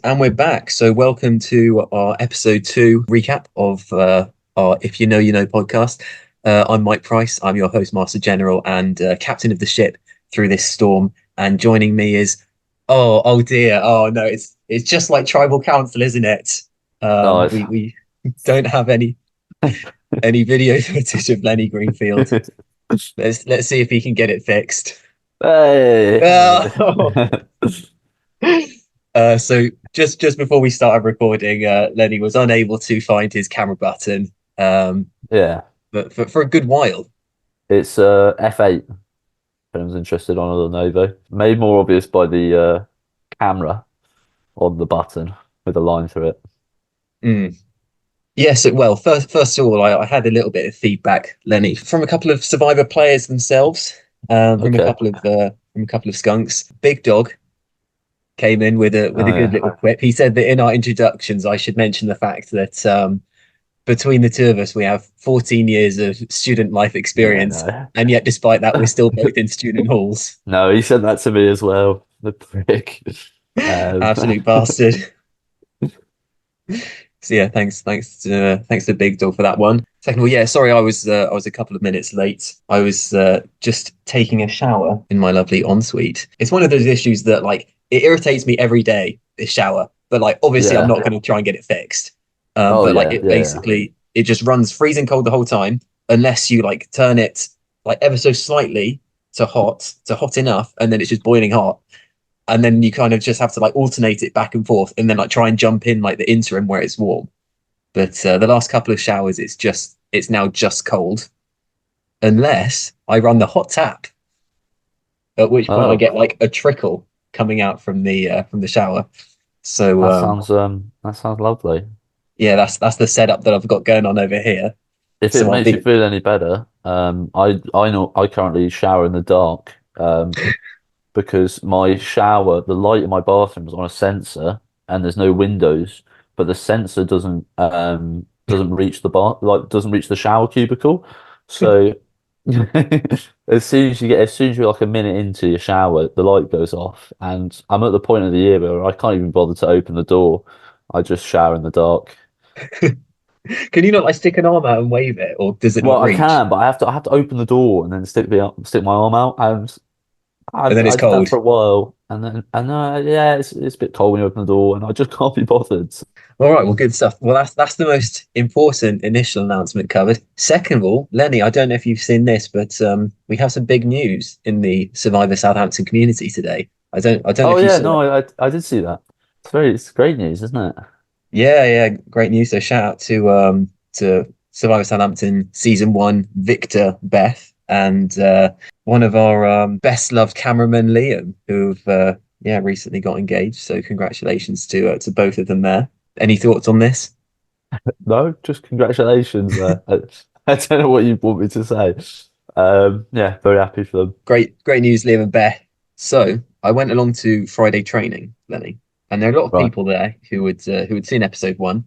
And we're back. So, welcome to our episode 2 recap of our If You Know, You Know podcast. I'm Mike Price. I'm your host, Master General, and captain of the ship through this storm. And joining me is, oh dear, oh no, it's just like tribal council, isn't it? Nice. We don't have any video footage of Lenny Greenfield. Let's see if he can get it fixed. Hey. Oh. So just before we started recording, Lenny was unable to find his camera button, Yeah, but for a good while. it's F8. If anyone's interested on a Lenovo, made more obvious by the camera on the button with a line through it. Mm. Yes, well, first of all, I had a little bit of feedback, Lenny, from a couple of Survivor players themselves, Okay. from a couple of skunks. Big Dog came in with a Oh good yeah. little quip. He said that in our introductions, I should mention the fact that between the two of us, we have 14 years of student life Yeah. experience, No. and yet despite that, we're still both in student halls. No, he sent that to me as well. The prick. Um, Absolute bastard. So yeah, thanks to Big Dog for that one. Second of all, yeah, sorry, I was a couple of minutes late. I was just taking a shower in my lovely ensuite. It's one of those issues that like it irritates me every day. This shower, but like obviously I'm yeah. not going to try and get it fixed. Oh But like yeah. it Yeah. Yeah. basically it just runs freezing cold the whole time unless you like turn it like ever so slightly to hot enough, and then it's just boiling hot, and then you kind of just have to like alternate it back and forth, and then like try and jump in like the interim where it's warm. But the last couple of showers, it's now just cold, unless I run the hot tap, at which point I Oh, get like a trickle coming out from the shower. So that sounds lovely. yeah, that's the setup that I've got going on over here. If it So I'll makes you be feel any better, I know I currently shower in the dark. Because my shower, the light in my bathroom is on a sensor and there's no windows, but the sensor doesn't reach the doesn't reach the shower cubicle. So as soon as you're like a minute into your shower, the light goes off, and I'm at the point of the year where I can't even bother to open the door. I just shower in the dark. can you not like stick an arm out and wave it, or does it not Well, I reach? can, but I have to open the door and then stick my arm out, and And then I it's did that cold. for a while, and then yeah, it's a bit cold when you open the door, and I just can't be bothered. All right, well, good stuff. Well, that's the most important initial announcement covered. Second of all, Lenny, I don't know if you've seen this, but we have some big news in the Survivor Southampton community today. I don't know Oh if you yeah, saw no, it. I did see that. It's great news, isn't it? Yeah, great news. So shout out to Survivor Southampton season 1 victor Beth and one of our best loved cameramen Liam, who've yeah recently got engaged. So congratulations to both of them there. Any thoughts on this? No, just congratulations. I don't know what you want me to say. Yeah, very happy for them. Great news, Liam and Beth. So I went along to Friday training, Lenny, and there are a lot of Right. people there who had seen episode 1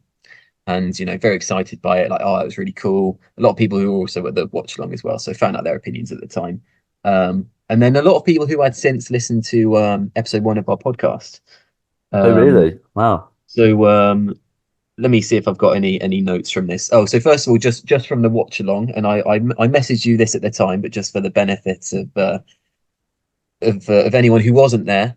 and very excited by it. Like, oh, it was really cool. A lot of people who were also at the watch along as well, so found out their opinions at the time. And then a lot of people who had since listened to episode 1 of our podcast. Oh Um, really? Wow. so let me see if I've got any notes from this. Oh, so first of all, just from the watch along, and I messaged you this at the time, but just for the benefits of anyone who wasn't there,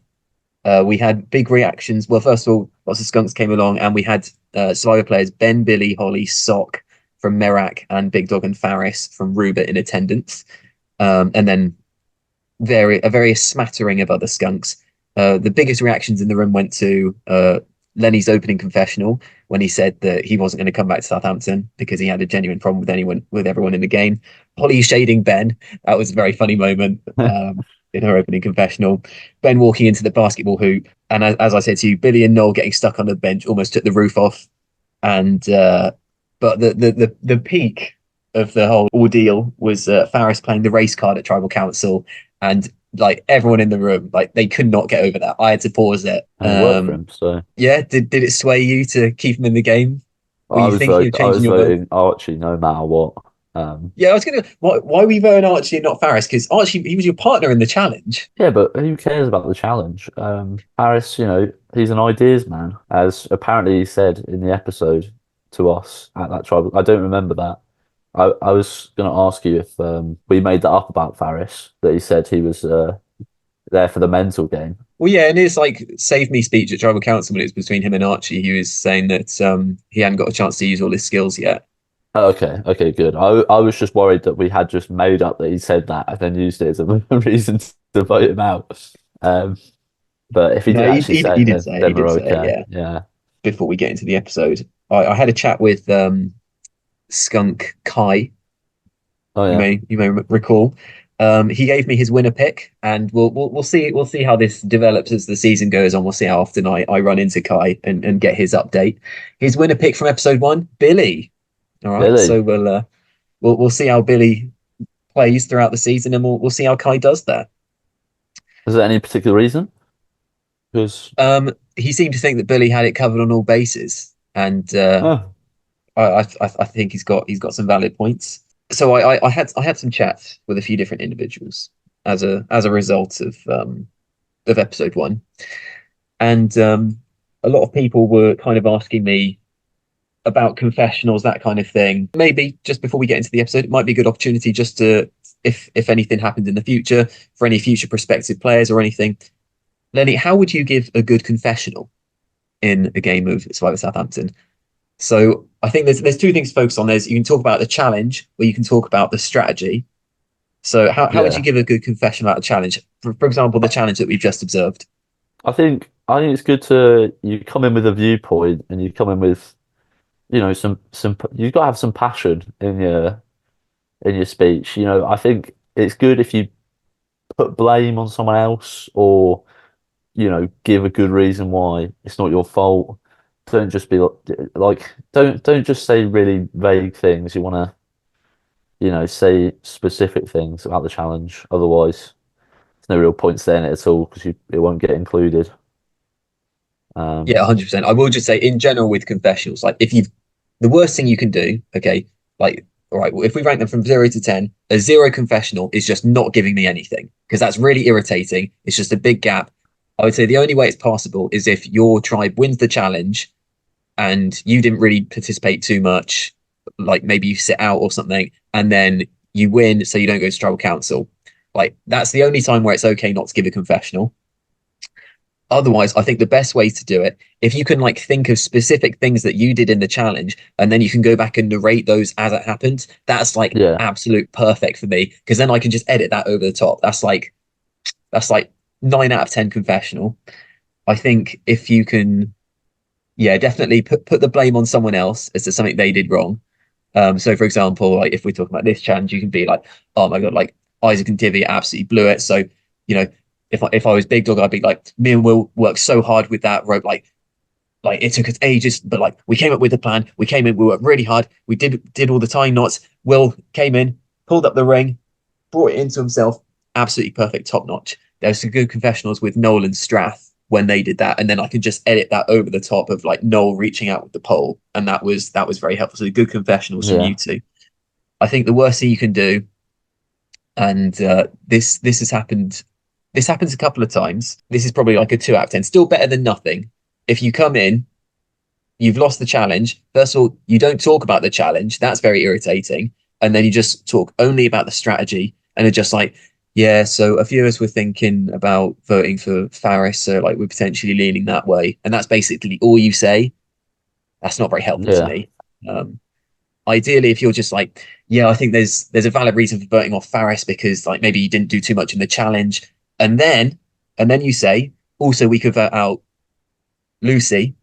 we had big reactions. Well, first of all, lots of skunks came along, and we had Survivor players Ben, Billy, Holly, Sock from Merak, and Big Dog and Faris from Ruba in attendance. And then a very smattering of other skunks. The biggest reactions in the room went to Lenny's opening confessional when he said that he wasn't going to come back to Southampton because he had a genuine problem with everyone in the game. Holly shading Ben, that was a very funny moment in her opening confessional. Ben walking into the basketball hoop, and as I said to you, Billy and Noel getting stuck on the bench almost took the roof off. And but the peak of the whole ordeal was Faris playing the race card at Tribal Council, and like everyone in the room, like they could not get over that. I had to pause it. And it worked for him, so Yeah, did it sway you to keep him in the game? Were you thinking of I changing was your vote? voting Archie no matter what. Yeah, I was gonna. Why we voting Archie and not Faris? Because Archie, he was your partner in the challenge. Yeah, but who cares about the challenge? Harris, he's an ideas man, as apparently he said in the episode to us at that tribal. I don't remember that. I was going to ask you if we made that up about Faris, that he said he was there for the mental game. Well, yeah, and his like save me speech at tribal council when it was between him and Archie, he was saying that he hadn't got a chance to use all his skills yet. Oh, okay, okay, good. I was just worried that we had just made up that he said that and then used it as a reason to vote him out. Um, but if he No, did actually say he it, did then say it. He then we're did say it. okay. Yeah. Yeah. Before we get into the episode, I had a chat with Skunk Kai. Oh You yeah. may recall. He gave me his winner pick, and we'll see how this develops as the season goes on. We'll see how often I run into Kai and get his update. His winner pick from episode one, Billy. All right, so Really? we'll see how Billy plays throughout the season, and we'll see how Kai does that. Is there any particular reason? Because He seemed to think that Billy had it covered on all bases, and oh I think he's got some valid points. So I had some chats with a few different individuals as a result of episode one, and a lot of people were kind of asking me about confessionals, that kind of thing. Maybe just before we get into the episode, it might be a good opportunity just to, if anything happens in the future, for any future prospective players or anything. Lenny, how would you give a good confessional in a game of Survivor Southampton? So I think there's two things to focus on. There's, you can talk about the challenge, or you can talk about the strategy. So how would you yeah. give a good confession about a challenge? For example, the challenge that we've just observed. I think it's good to you come in with a viewpoint and you come in with some you've got to have some passion in your speech. I think it's good if you put blame on someone else or give a good reason why it's not your fault. Don't just be don't just say really vague things. You want to say specific things about the challenge. Otherwise, there's no real point saying it at all because it won't get included. Yeah, Um, 100%. I will just say in general with confessionals, like if you've the worst thing you can do, okay, like all right, well, if we rank them from 0 to 10, a zero confessional is just not giving me anything because that's really irritating. It's just a big gap. I would say the only way it's possible is if your tribe wins the challenge and you didn't really participate too much, like maybe you sit out or something, and then you win, so you don't go to tribal council. Like that's the only time where it's okay not to give a confessional. Otherwise, I think the best way to do it, if you can like think of specific things that you did in the challenge, and then you can go back and narrate those as it happened, that's like yeah, absolute perfect for me because then I can just edit that over the top. That's like 9 out of 10 confessional. I think if you can, yeah, definitely put the blame on someone else as to something they did wrong. So for example, like if we're talking about this challenge, you can be like, oh my god, like Isaac and Divvy absolutely blew it. So, you know, if I was Big Dog, I'd be like, me and Will worked so hard with that rope, like it took us ages, but like we came up with a plan. We came in, we worked really hard. We did all the tying knots. Will came in, pulled up the ring, brought it into himself. Absolutely perfect, top notch. There's some good confessionals with Noel and Strath when they did that, and then I can just edit that over the top of like Noel reaching out with the pole, and that was very helpful. So good confessionals from you yeah, two. I think the worst thing you can do, and this has happened. This happens a couple of times. This is probably like a 2 out of 10. Still better than nothing. If you come in, you've lost the challenge. First of all, you don't talk about the challenge. That's very irritating. And then you just talk only about the strategy and are just like, yeah, so a few of us were thinking about voting for Faris, so like we're potentially leaning that way. And that's basically all you say. That's not very helpful to yeah, me. Um, Ideally, if you're just like, yeah, I think there's a valid reason for voting off Faris because like maybe you didn't do too much in the challenge, and then you say also we could vote out Lucy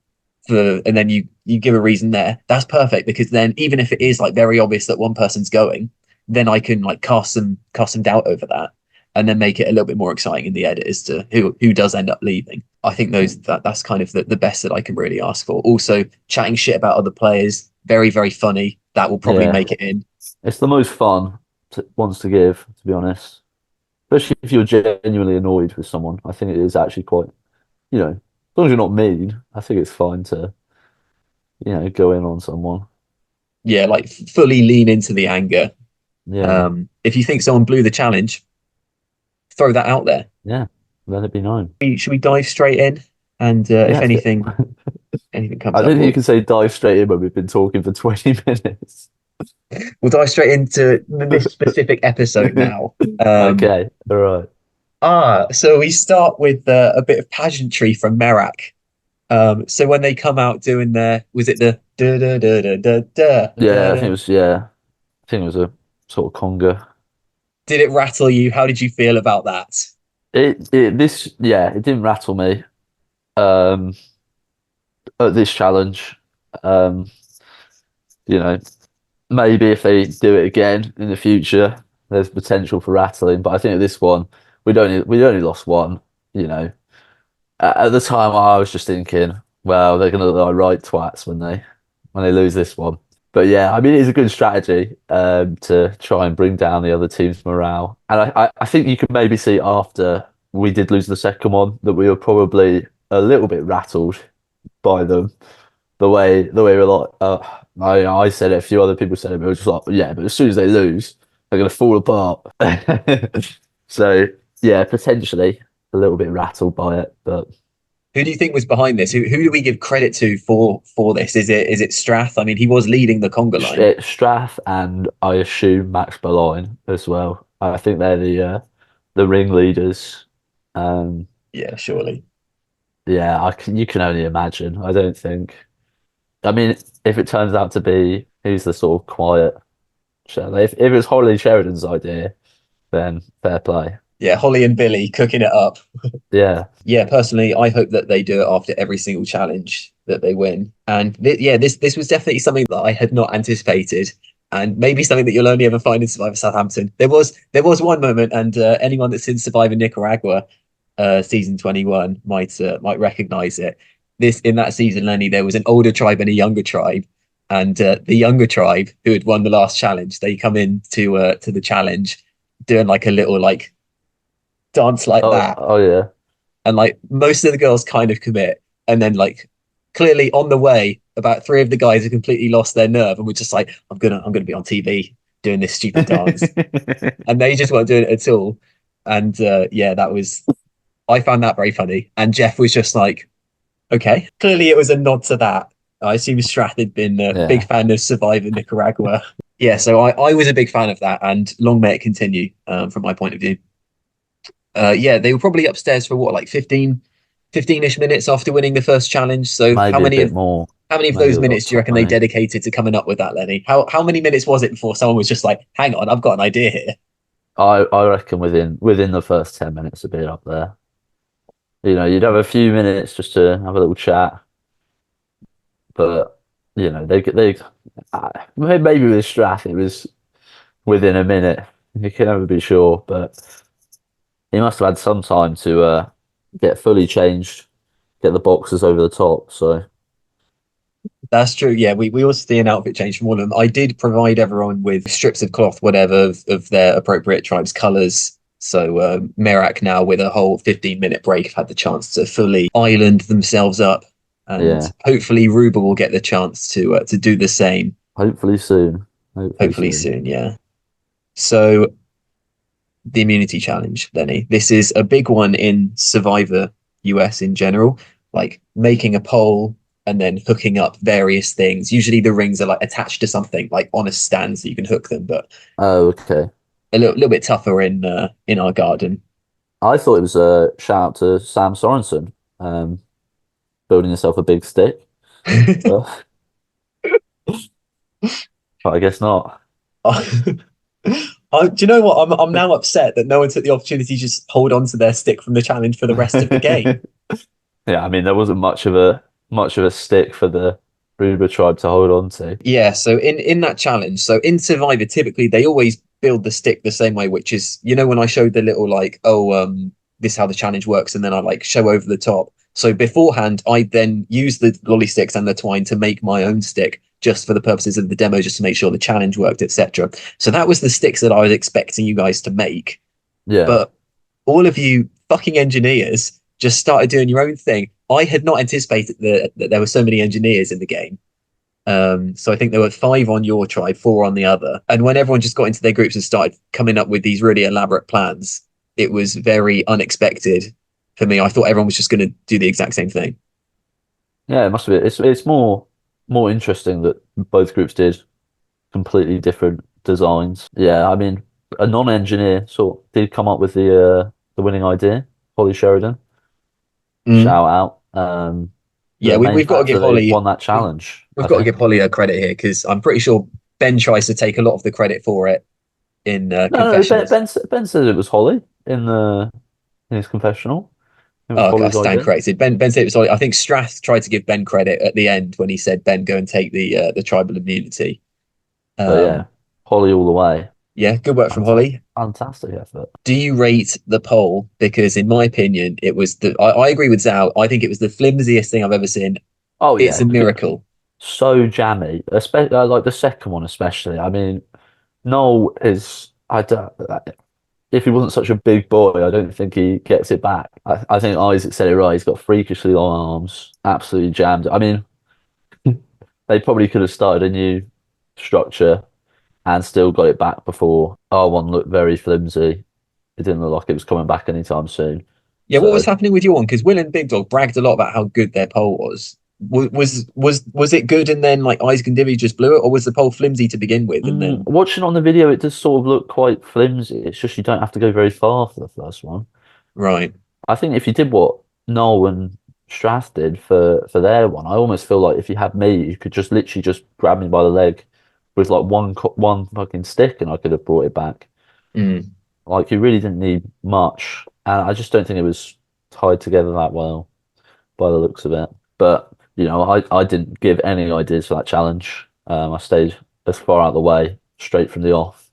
for, and then you give a reason there. That's perfect because then even if it is like very obvious that one person's going, then I can like cast some doubt over that, and then make it a little bit more exciting in the edit as to who does end up leaving. I think that's kind of the best that I can really ask for. Also, chatting shit about other players, very very funny. That will probably yeah. make it in. It's the most fun ones to give, to be honest. Especially if you're genuinely annoyed with someone. I think it is actually quite, as long as you're not mean, I think it's fine to, go in on someone. Yeah, like fully lean into the anger. Yeah, If you think someone blew the challenge, throw that out there. yeah. Let it be known. Should we dive straight in? And if Yeah, anything comes I up, don't think you can say dive straight in when we've been talking for 20 minutes. we'll dive straight into this specific episode now. Okay, all right. So we start with a bit of pageantry from Merak. So when they come out doing their, was it the da da da da da da da Yeah, da? I think it was a sort of conga. Did it rattle you? How did you feel about that? It didn't rattle me um at this challenge. Um, you know, maybe if they do it again in the future, there's potential for rattling. But I think at this one, we only lost one. You know, at the time, I was just thinking, well, they're gonna look like right twats when they lose this one. But yeah, I mean, it's a good strategy to try and bring down the other team's morale. And I think you can maybe see after we did lose the second one that we were probably a little bit rattled by them. The way we're like, I said it, a few other people said it, but it was just like, yeah, but as soon as they lose, they're gonna fall apart. So yeah, potentially a little bit rattled by it, but Who do you think was behind this? Who do we give credit to for this? Is it Strath? I mean, he was leading the conga line. Strath and I assume Max Berline as well. I think they're the ringleaders. Um, Yeah, surely. yeah, you can only imagine. I don't think. I mean, if it turns out to be who's the sort of quiet, if it's Holly Sheridan's idea, then fair play. Yeah, Holly and Billy cooking it up. Yeah, Yeah, personally, I hope that they do it after every single challenge that they win. And yeah, this was definitely something that I had not anticipated, and maybe something that you'll only ever find in Survivor Southampton. There was one moment, and anyone that's in Survivor Nicaragua, season 21 might recognize it. This in that season, Lenny, there was an older tribe and a younger tribe, and the younger tribe who had won the last challenge, they come in to the challenge doing like a little like dance like oh that, oh yeah. and like most of the girls kind of commit, and then like clearly on the way about three of the guys have completely lost their nerve and we're just like, I'm gonna be on TV doing this stupid dance, and they just weren't doing it at all. And yeah, that was, I found that very funny, and Jeff was just like, okay, clearly it was a nod to that. I assume Strath had been a big Yeah, fan of Survivor Nicaragua. Yeah, so I was a big fan of that, and long may it continue, from my point of view. Yeah, they were probably upstairs for what, like 15-ish minutes after winning the first challenge. So how maybe a many bit of more. how many of Maybe those it was like minutes do you reckon they 20. dedicated to coming up with that, Lenny? How many minutes was it before someone was just like, hang on, I've got an idea here? I reckon within the first 10 minutes, a bit up there. You know, you'd have a few minutes just to have a little chat, but maybe with Strath it was within a minute. You can never be sure, but he must have had some time to get fully changed, get the boxes over the top. So That's true. Yeah, we also see an outfit change from all of them. I did provide everyone with strips of cloth, whatever, of their appropriate tribe's colors. So Merak now, with a whole 15-minute break, have had the chance to fully island themselves up, and yeah, hopefully Ruba will get the chance to do the same. hopefully soon. Hopefully Hopefully soon. soon. Yeah. So the immunity challenge, Lenny. This is a big one in Survivor US in general, like making a pole and then hooking up various things. Usually the rings are like attached to something, like on a stand, so you can hook them, but Oh, okay. a little bit tougher in our garden. I thought it was a shout out to Sam Sorensen, building himself a big stick, but, but I guess not. Do you know what? I'm now upset that no one took the opportunity to just hold on to their stick from the challenge for the rest of the game. Yeah, I mean there wasn't much of a stick for the Ruber tribe to hold on to. Yeah, so in that challenge, so in Survivor, typically they always build the stick the same way, which is, when I showed the little like, oh, this is how the challenge works, and then I like show over the top. So beforehand, I then use the lolly sticks and the twine to make my own stick just for the purposes of the demo, just to make sure the challenge worked, etc. So that was the sticks that I was expecting you guys to make, Yeah. but all of you fucking engineers just started doing your own thing. I had not anticipated that there were so many engineers in the game. So I think there were five on your tribe, four on the other. And when everyone just got into their groups and started coming up with these really elaborate plans, it was very unexpected for me. I thought everyone was just going to do the exact same thing. Yeah, it must be. It's more interesting that both groups did completely different designs. Yeah, I mean, a non-engineer sort of did come up with the winning idea, Holly Sheridan. Mm. Shout out. Yeah, The main we've got to factor give they Holly won that we've, challenge, we've I got to think. give Holly a credit here because I'm pretty sure Ben tries to take a lot of the credit for it in No, confessionals. Ben said it was Holly in his confessional. It was Oh, okay, I Holly's stand idea. corrected. Ben said it was Holly. I think Strath tried to give Ben credit at the end when he said Ben go and take the tribal immunity. But yeah, Um, Holly all the way. yeah, good work from Holly. Fantastic effort. Do you rate the poll? Because in my opinion, it was I agree with Zhao. I think it was the flimsiest thing I've ever seen. Oh It's yeah, a miracle. so jammy, especially like the second one especially. I mean, Noel is I don't if he wasn't such a big boy, I don't think he gets it back. I think Isaac said it right. He's got freakishly long arms, absolutely jammed. I mean, they probably could have started a new structure and still got it back before R1 looked very flimsy. It didn't look like it was coming back anytime soon. Yeah, what was So happening with your one? Because Will and Big Dog bragged a lot about how good their poll was. Was it good and then like Isaac and Divvy just blew it, or was the poll flimsy to begin with and then watching on the video, it does sort of look quite flimsy. It's just you don't have to go very far for the first one. right? I think if you did what Noel and Strath did for their one, I almost feel like if you had me, you could just literally just grab me by the leg with like one fucking stick, and I could have brought it back. Mm. Like you really didn't need much, and I just don't think it was tied together that well by the looks of it. But you know, I didn't give any ideas for that challenge. I stayed as far out of the way, straight from the off.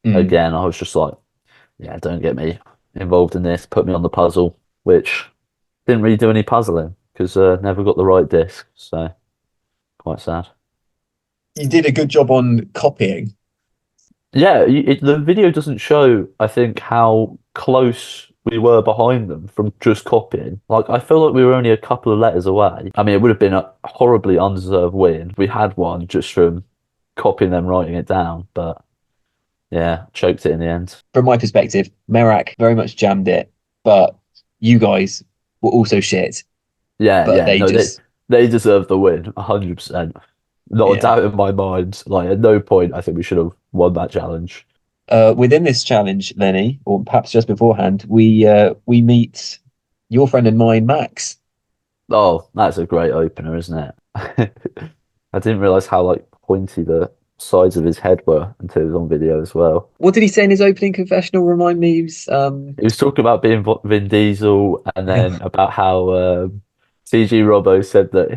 Mm. Again, I was just like, yeah, don't get me involved in this. Put me on the puzzle, which didn't really do any puzzling because never got the right disc. So quite sad. You did a good job on copying. Yeah, the video doesn't show, I think, how close we were behind them from just copying. Like, I feel like we were only a couple of letters away. I mean, it would have been a horribly undeserved win. We had one just from copying them, writing it down. But yeah, choked it in the end. From my perspective, Merak very much jammed it, but you guys were also shit. Yeah, But yeah, they no, just they deserve the win, 100%. Not a yeah. doubt in my mind. Like, at no point I think we should have won that challenge. Within this challenge, Lenny, or perhaps just beforehand, we meet your friend and mine, Max. Oh, that's a great opener, isn't it? I didn't realize how like pointy the sides of his head were until it was on video as well. What did he say in his opening confessional? Remind me. He was, He was talking about being Vin Diesel and then about how TG Robbo said that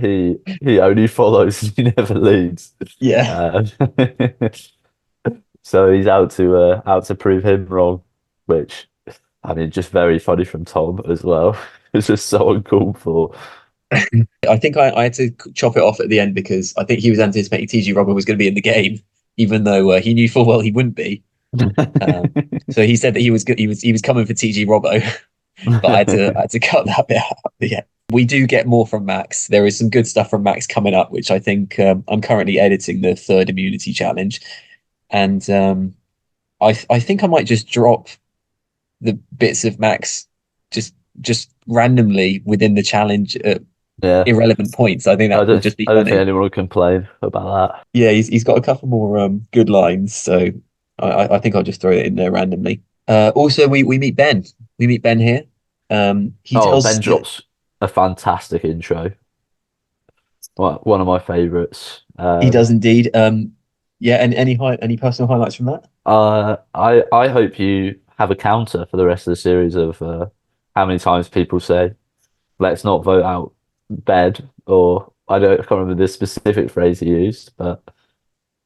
he only follows, he never leads. yeah. Um, so he's out to prove him wrong, which I mean, just very funny from Tom as well. It's just so uncalled for. I think I had to chop it off at the end because I think he was anticipating TG Robert was going to be in the game, even though he knew full well he wouldn't be. So he said that he was coming for TG Robbo, but I had to cut that bit out. Yeah, we do get more from Max. There is some good stuff from Max coming up, which I think I'm currently editing the third immunity challenge, and I think I might just drop the bits of Max just just randomly within the challenge at Yeah, irrelevant points. I think that will just be I don't think funny. anyone would complain about Yeah, he's got a couple more good lines, so I think I'll just throw it in there randomly. Also, we meet Ben. We meet Ben here. He that. Oh, tells Ben us that drops a fantastic intro. One of my favorites. he does indeed. Yeah, and any personal highlights from that? I hope you have a counter for the rest of the series of how many times people say, "Let's not vote out bed," or I can't remember the specific phrase he used, but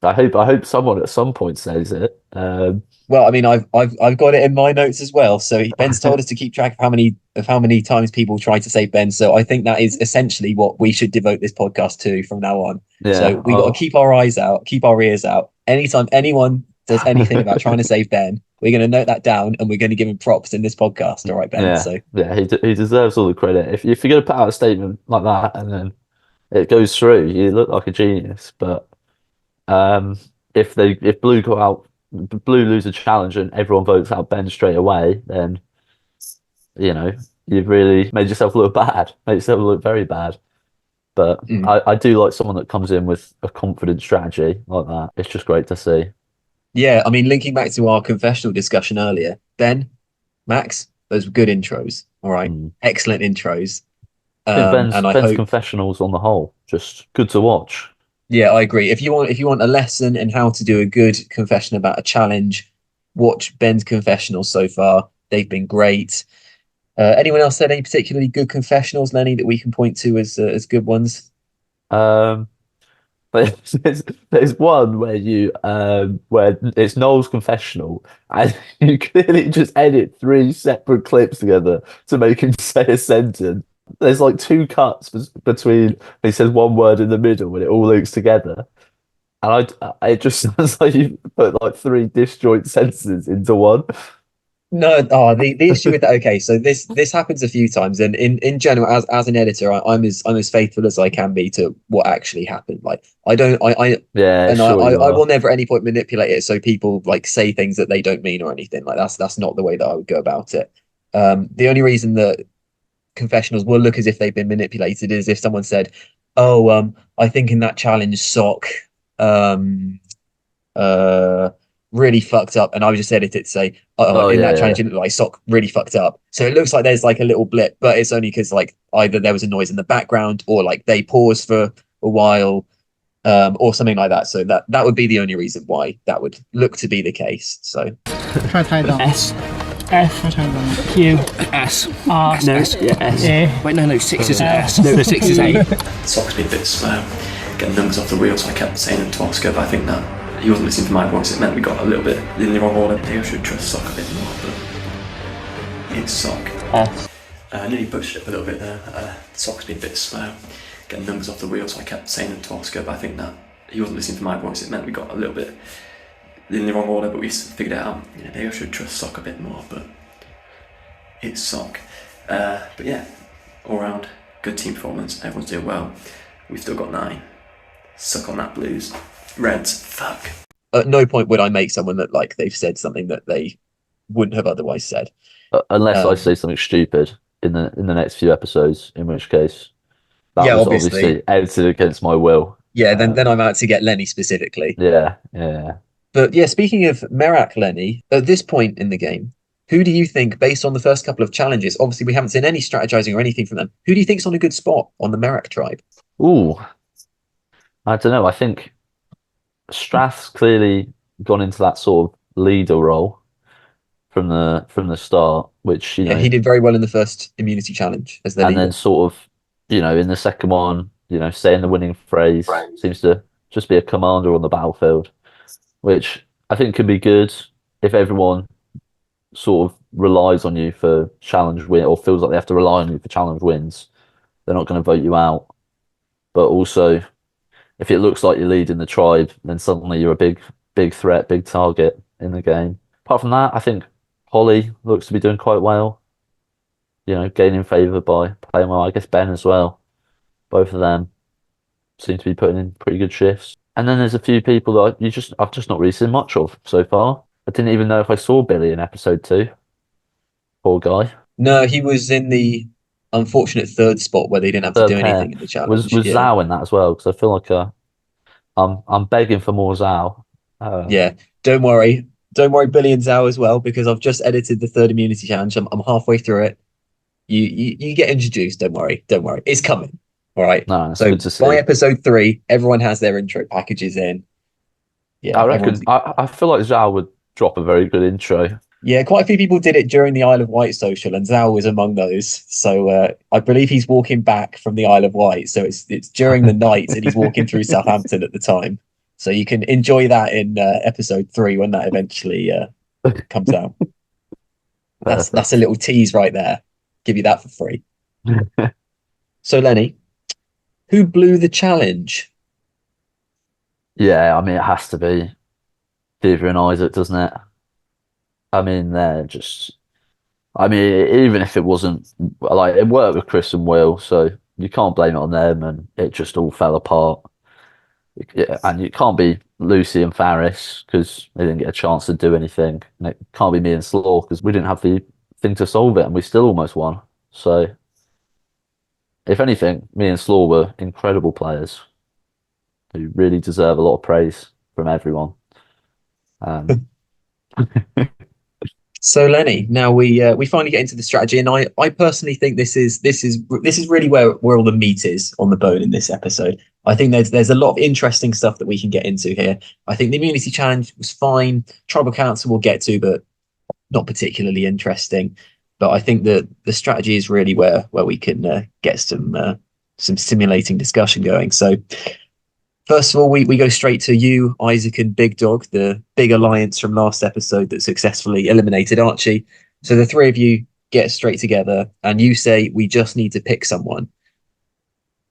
I hope someone at some point says it. Well, I mean, I've got it in my notes as well. So Ben's told us to keep track of how many times people try to say Ben. So I think that is essentially what we should devote this podcast to from now on. So Yeah. we got to keep our eyes out, keep our ears out. Anytime anyone does anything about trying to save Ben, we're going to note that down and we're going to give him props in this podcast. All right, Ben. Yeah, So yeah, he deserves all the credit. If you're gonna put out a statement like that and then it goes through. You look like a genius, but um, if Blue lose a challenge and everyone votes out Ben straight away, then you know you've really made yourself look bad, made yourself look very bad. But Mm. I do like someone that comes in with a confident strategy like that. It's just great to see. Yeah, I mean, linking back to our confessional discussion earlier, Ben, Max, those were good intros. All right, Mm. excellent intros. I think And I Ben's hope, confessionals on the whole just good to watch. yeah, I agree. If you want a lesson in how to do a good confession about a challenge, watch Ben's confessionals so far. They've been great. Anyone else said any particularly good confessionals, Lenny, that we can point to as good ones? Um, but there's one where you where it's Noel's confessional and you clearly just edit three separate clips together to make him say a sentence. There's like two cuts between he says one word in the middle and it all links together. And it just sounds like you put like three disjoint sentences into one. No, the issue with that. Okay, so this happens a few times, and in general, as an editor, I'm as faithful as I can be to what actually happened. Like I don't Yeah, sure you I are. will never at any point manipulate it so people like say things that they don't mean or anything. Like that's not the way that I would go about it. The only reason that confessionals will look as if they've been manipulated is if someone said, "Oh, I think in that challenge, sock." Um, uh really fucked up, and I would just edit it to say, oh, Oh in yeah, that yeah. challenge it looked like sock really fucked up, so it looks like there's like a little blip, but it's only because like either there was a noise in the background or like they paused for a while, or something like that, so that would be the only reason why that would look to be the case. So Try that. S, F. Q, S. R, No, yeah, S. A. Wait, no, 6 is S. No, 6 is A. Sock's been a bit slow, getting numbers off the wheel, so I kept saying it to Oscar, but I think that he wasn't listening to my voice. It meant we got a little bit in the wrong order. Maybe I should trust Sock a bit more, but it's Sock. S. I nearly pushed it a little bit there. Sock's been a bit slow, getting numbers off the wheel, so I kept saying it to Oscar, but I think that he wasn't listening to my voice. It meant we got a little bit in the wrong order, but we figured it out. Maybe I should trust Sock a bit more, but it's Sock. But yeah, all round, good team performance. Everyone's doing well. We've still got 9. Suck on that, Blues. Reds, fuck. at no point would I make someone that like they've said something that they wouldn't have otherwise said. Unless I um say something stupid in the next few episodes, in which case that yeah, was obviously. obviously edited against my will. Yeah, then I'm out to get Lenny specifically. Yeah, yeah. But yeah, speaking of Merak, Lenny, at this point in the game, who do you think, based on the first couple of challenges, obviously we haven't seen any strategizing or anything from them, who do you think's on a good spot on the Merak tribe? Ooh, I don't know. I think Strath's clearly gone into that sort of leader role from the start, which Yeah, he did very well in the first immunity challenge as their and then leader. sort of in the second one, saying the winning phrase seems to just be a commander on the battlefield, which I think could be good if everyone sort of relies on you for challenge win or feels like they have to rely on you for challenge wins. They're not going to vote you out. But also, if it looks like you're leading the tribe, then suddenly you're a big threat, big target in the game. Apart from that, I think Holly looks to be doing quite well. Gaining favour by playing well. I guess Ben as well. Both of them seem to be putting in pretty good shifts. And then there's a few people that I've just not really seen much of so far. I didn't even know if I saw Billy in episode 2. Poor guy. No, he was in the unfortunate third spot where they didn't have to Third do pair anything in the was challenge. was Yeah. Zhao in that as well because I feel like I'm begging for more Zhao. Yeah. Don't worry. Don't worry, Billy and Zhao as well, because I've just edited the third immunity challenge. I'm halfway through it. You get introduced. Don't worry. Don't worry. It's coming. All right. No, it's So good to by see. episode 3, everyone has their intro packages in. I Yeah, everyone's reckon I feel like Zhao would drop a very good intro. yeah, quite a few people did it during the Isle of Wight social, and Zhao was among those. So I believe he's walking back from the Isle of Wight. So it's during the night, and he's walking through Southampton at the time. So you can enjoy that in episode 3 when that eventually comes out. That's a Perfect. little tease right there. Give you that for free. So Lenny, who blew the challenge? Yeah, I mean it has to be Diva and Isaac, doesn't it? I mean they're just. I mean even if it wasn't like it worked with Chris and Will, so you can't blame it on them, and it just all fell apart. Yeah, and it can't be Lucy and Faris because they didn't get a chance to do anything, and it can't be me and Slaw because we didn't have the thing to solve it, and we still almost won. So, if anything, me and Slaw were incredible players who really deserve a lot of praise from everyone. So Lenny, now we finally get into the strategy, and I personally think this is really where all the meat is on the bone in this episode. I think there's a lot of interesting stuff that we can get into here. I think the immunity challenge was fine. Tribal council we'll get to, but not particularly interesting. But I think that the strategy is really where we can get some stimulating discussion going. So first of all, we go straight to you, Isaac, and Big Dog, the big alliance from last episode that successfully eliminated Archie. So the three of you get straight together, and you say we just need to pick someone.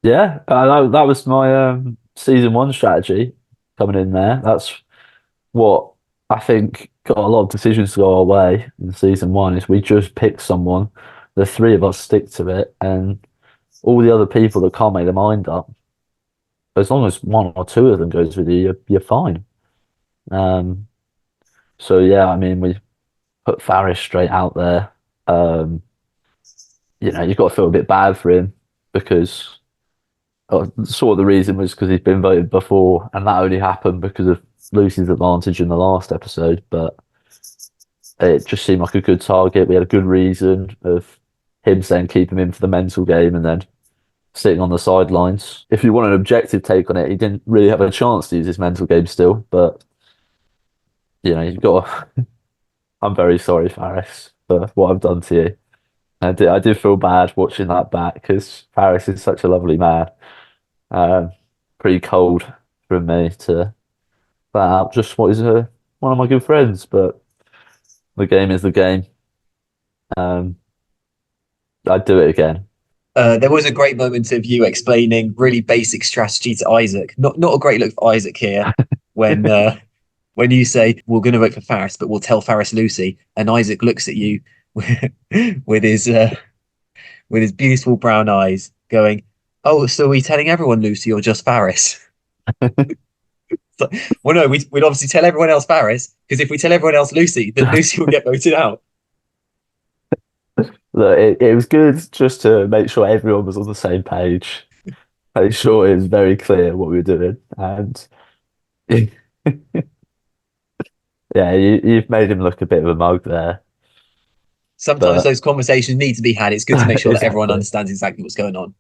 Yeah, that was my season 1 strategy coming in there. That's what I think got a lot of decisions to go our way in season 1 is we just pick someone, the three of us stick to it, and all the other people that can't make their mind up, as long as one or two of them goes with you, you're fine. So yeah, I mean, we put Faris straight out there. You've got to feel a bit bad for him because sort of the reason was because he's been voted before, and that only happened because of Lucy's advantage in the last episode. But it just seemed like a good target. We had a good reason of him saying keep him in for the mental game, and then sitting on the sidelines. If you want an objective take on it, he didn't really have a chance to use his mental game still, but you've got to... I'm very sorry, Faris, for what I've done to you. I did feel bad watching that back because Faris is such a lovely man. Pretty cold from me to put out just what is one of my good friends, but the game is the game. I'd do it again. There was a great moment of you explaining really basic strategy to Isaac. Not a great look for Isaac here when you say we're going to vote for Faris, but we'll tell Faris Lucy, and Isaac looks at you with his beautiful brown eyes, going, "Oh, so are we telling everyone Lucy or just Faris?" So, well, no, we'd obviously tell everyone else Faris, because if we tell everyone else Lucy, then Lucy will get voted out. Look, it was good just to make sure everyone was on the same page. Make sure it was very clear what we were doing. And yeah, you've made him look a bit of a mug there. Sometimes those conversations need to be had. It's good to make sure that everyone Exactly. understands exactly what's going on.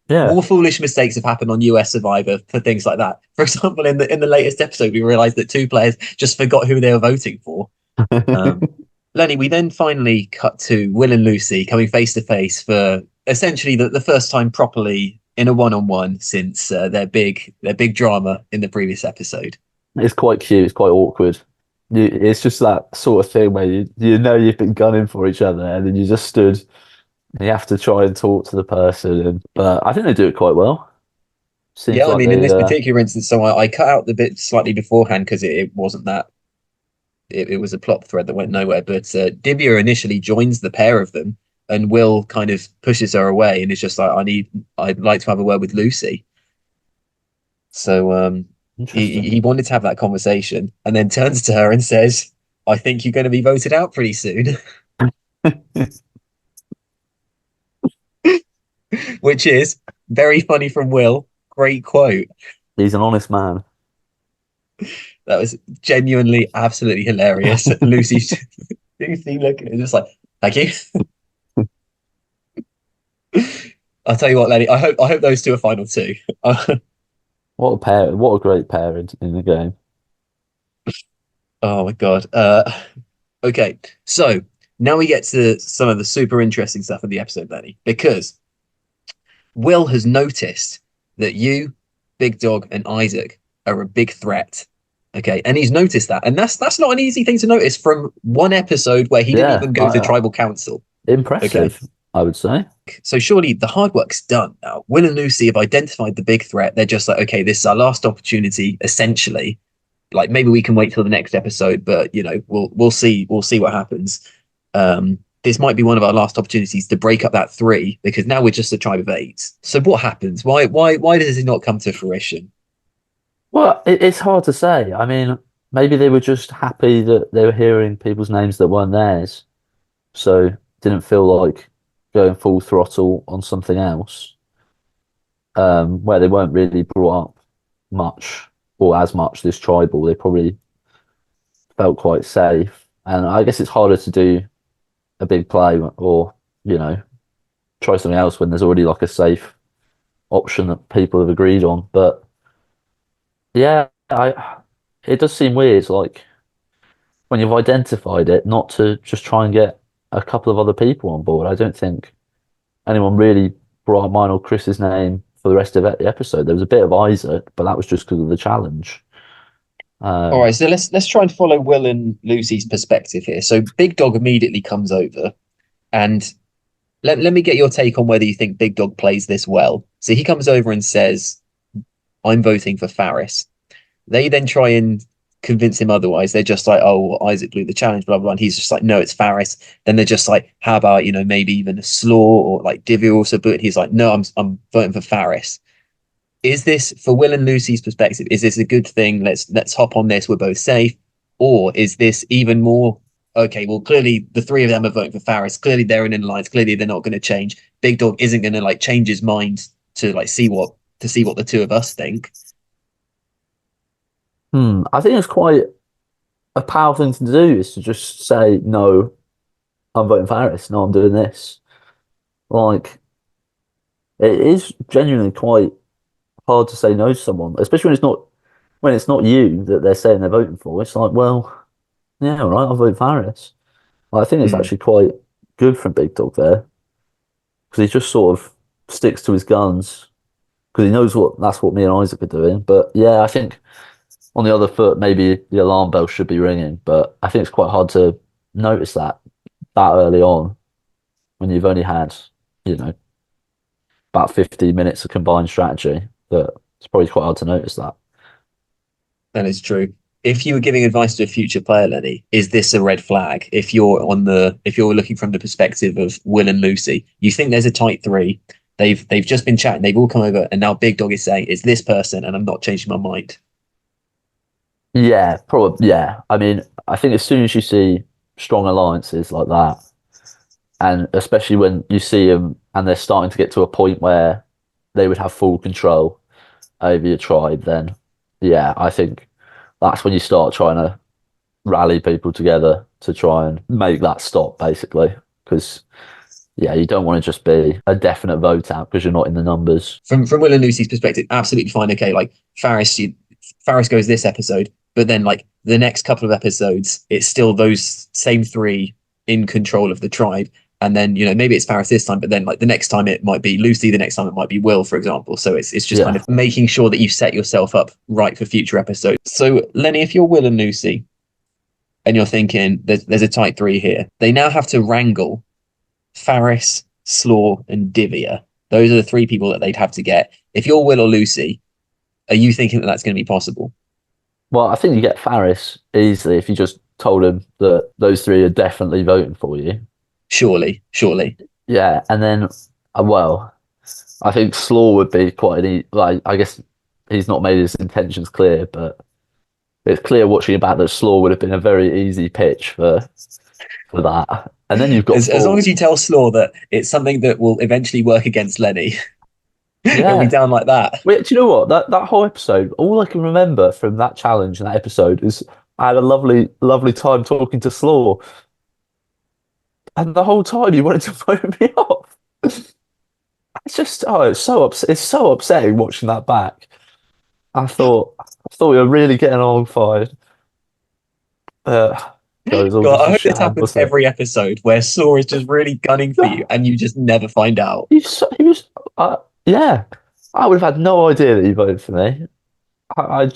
Yeah. More foolish mistakes have happened on US Survivor for things like that. For example, in the latest episode, we realised that two players just forgot who they were voting for. Lenny, we then finally cut to Will and Lucy coming face to face for essentially the first time properly in a one-on-one since their big drama in the previous episode. It's quite cute. It's quite awkward. It's just that sort of thing where you've been gunning for each other, and then you just stood. And you have to try and talk to the person, but I think they do it quite well. Seems yeah, I like mean, in this particular instance, so I cut out the bit slightly beforehand because it wasn't that. It was a plot thread that went nowhere. But Dibia initially joins the pair of them, and Will kind of pushes her away, and is just like, I'd like to have a word with Lucy. So he wanted to have that conversation, and then turns to her and says, "I think you're going to be voted out pretty soon." Which is very funny from Will. Great quote. He's an honest man. That was genuinely absolutely hilarious. Lucy looking at it just like, thank you. I'll tell you what, Lenny, I hope those two are final two. What a pair! What a great pair in the game. Oh my god. Okay, so now we get to some of the super interesting stuff of the episode, Lenny, because Will has noticed that you, Big Dog, and Isaac are a big threat. Okay, and he's noticed that, and that's not an easy thing to notice from one episode where he didn't even go to tribal council. Impressive, okay. I would say. So surely the hard work's done now. Will and Lucy have identified the big threat. They're just like, okay, this is our last opportunity, essentially. Like maybe we can wait till the next episode, but we'll see what happens. this might be one of our last opportunities to break up that three, because now we're just a tribe of eight. So what happens? Why does it not come to fruition? Well, it's hard to say. I mean, maybe they were just happy that they were hearing people's names that weren't theirs, so didn't feel like going full throttle on something else, where they weren't really brought up much or as much this tribal. They probably felt quite safe, and I guess it's harder to do a big play or try something else when there's already like a safe option that people have agreed on. But yeah, I it does seem weird, like when you've identified it, not to just try and get a couple of other people on board. I don't think anyone really brought up mine or Chris's name for the rest of the episode. There was a bit of Isaac, but that was just because of the challenge. All right, so let's try and follow Will and Lucy's perspective here. So Big Dog immediately comes over, and let me get your take on whether you think Big Dog plays this well. So he comes over and says, "I'm voting for Faris." They then try and convince him otherwise. They're just like, "Oh, well, Isaac blew the challenge, blah blah," and he's just like, "No, it's Faris." Then they're just like, "How about maybe even a Slaw or like Divya also?" But he's like, "No, I'm voting for Faris." Is this, for Will and Lucy's perspective, is this a good thing? Let's hop on this. We're both safe. Or is this even more, okay, well, clearly the three of them are voting for Faris. Clearly they're in an alliance. Clearly they're not going to change. Big Dog isn't going to like change his mind to like see what the two of us think. I think it's quite a powerful thing to do, is to just say, no, I'm voting Faris. No, I'm doing this. Like, it is genuinely quite hard to say no to someone, especially when it's not you that they're saying they're voting for. It's like, well, yeah, all right, I'll vote Faris. I think it's Mm. actually quite good from Big Dog there, because he just sort of sticks to his guns because he knows that's what me and Isaac are doing. But yeah, I think on the other foot, maybe the alarm bell should be ringing. But I think it's quite hard to notice that early on when you've only had, you know, about 15 minutes of combined strategy. That it's probably quite hard to notice that. That is true. If you were giving advice to a future player, Lenny, is this a red flag? If you're looking from the perspective of Will and Lucy, you think there's a tight three. They've just been chatting. They've all come over, and now Big Dog is saying it's this person, and I'm not changing my mind. Yeah, probably. Yeah, I mean, I think as soon as you see strong alliances like that, and especially when you see them and they're starting to get to a point where they would have full control over your tribe, then yeah, I think that's when you start trying to rally people together to try and make that stop, basically. Because yeah, you don't want to just be a definite vote out because you're not in the numbers. From Will and Lucy's perspective, absolutely fine. Okay, like Faris goes this episode, but then like the next couple of episodes, it's still those same three in control of the tribe. And then maybe it's Faris this time, but then like the next time it might be Lucy, the next time it might be Will, for example. So it's just kind Yeah. of making sure that you set yourself up right for future episodes. So Lenny, if you're Will and Lucy, and you're thinking there's a tight three here, they now have to wrangle Faris, Slaw, and Divya. Those are the three people that they'd have to get. If you're Will or Lucy, are you thinking that that's going to be possible? Well, I think you get Faris easily if you just told him that those three are definitely voting for you. Surely. Yeah, and then, well, I think Slaw would be quite like, I guess he's not made his intentions clear, but it's clear watching about that Slaw would have been a very easy pitch for that. And then you've got As long as you tell Slaw that it's something that will eventually work against Lenny, it'll be yeah. down like that. Wait, do you know what? That whole episode, all I can remember from that challenge and that episode is I had a lovely, lovely time talking to Slaw. And the whole time you wanted to vote me off. It's just, it's so upsetting watching that back. I thought we were really getting along fine. Uh, God, it was all God, just I a hope this sham, happens wasn't it? every episode where Slaw is just really gunning for you and you just never find out. He was, yeah. I would have had no idea that he voted for me. I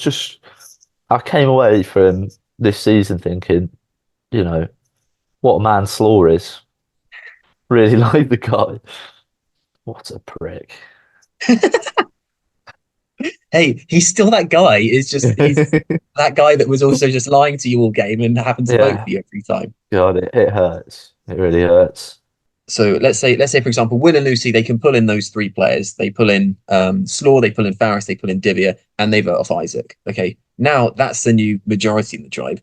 came away from this season thinking, you know, what a man Slaw is. Really like the guy. What a prick. Hey, he's still that guy. He's that guy that was also just lying to you all game and happened to vote Yeah, for you every time. God, it hurts. It really hurts. So let's say for example, Will and Lucy, they can pull in those three players. They pull in Slaw, they pull in Faris, they pull in Divya, and they vote off Isaac. Okay, now that's the new majority in the tribe.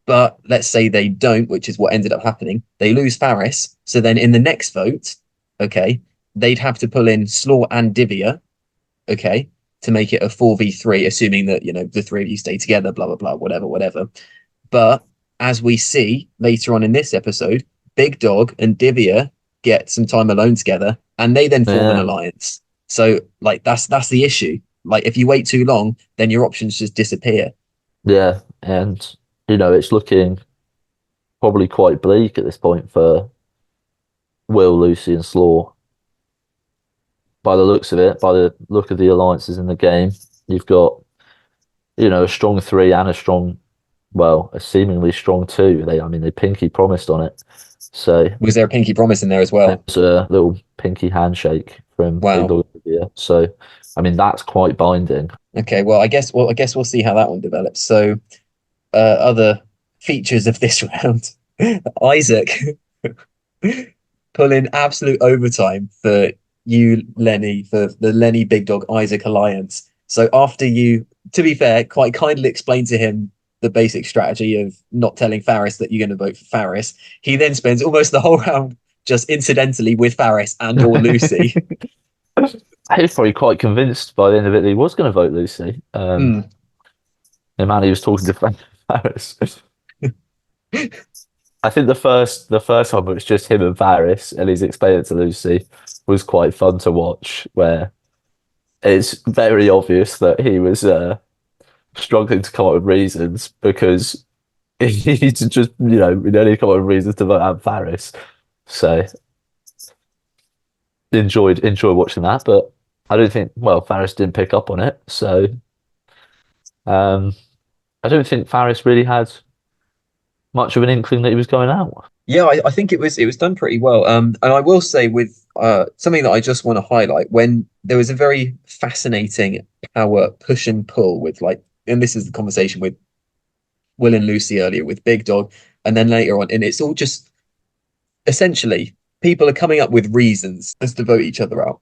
But let's say they don't, which is what ended up happening. They lose Faris. So then in the next vote, okay, they'd have to pull in Slaw and Divya, okay, to make it a 4v3, assuming that, the three of you stay together, blah, blah, blah, whatever, whatever. But as we see later on in this episode, Big Dog and Divya get some time alone together and they then form an Yeah, alliance. So like that's the issue. Like if you wait too long, then your options just disappear. yeah, and it's looking probably quite bleak at this point for Will, Lucy, and Slaw. By the looks of it, by the look of the alliances in the game, you've got a strong three and a seemingly strong two. They pinky promised on it. So Was there a pinky promise in there as well? there's a little pinky handshake from Big Wow. Dog India. So that's quite binding. Okay, well I guess we'll see how that one develops. So other features of this round. Isaac pulling absolute overtime for you, Lenny, for the Lenny Big Dog Isaac alliance. So after you, to be fair, quite kindly explained to him the basic strategy of not telling Faris that you're going to vote for Faris, he then spends almost the whole round just incidentally with Faris and or Lucy. He was probably quite convinced by the end of it that he was going to vote Lucy. Mm. The man he was talking to Faris. I think the first time it was just him and Faris, and he's explaining it to Lucy, was quite fun to watch. Where it's very obvious that he was struggling to come up with reasons because he's just we only come up with reasons to vote out Faris. So enjoyed watching that, but I don't think Faris didn't pick up on it, so I don't think Faris really had much of an inkling that he was going out. Yeah, I think it was done pretty well. And I will say with something that I just want to highlight when there was a very fascinating power push and pull with and this is the conversation with Will and Lucy earlier with Big Dog, and then later on, and it's all just essentially people are coming up with reasons as to vote each other out.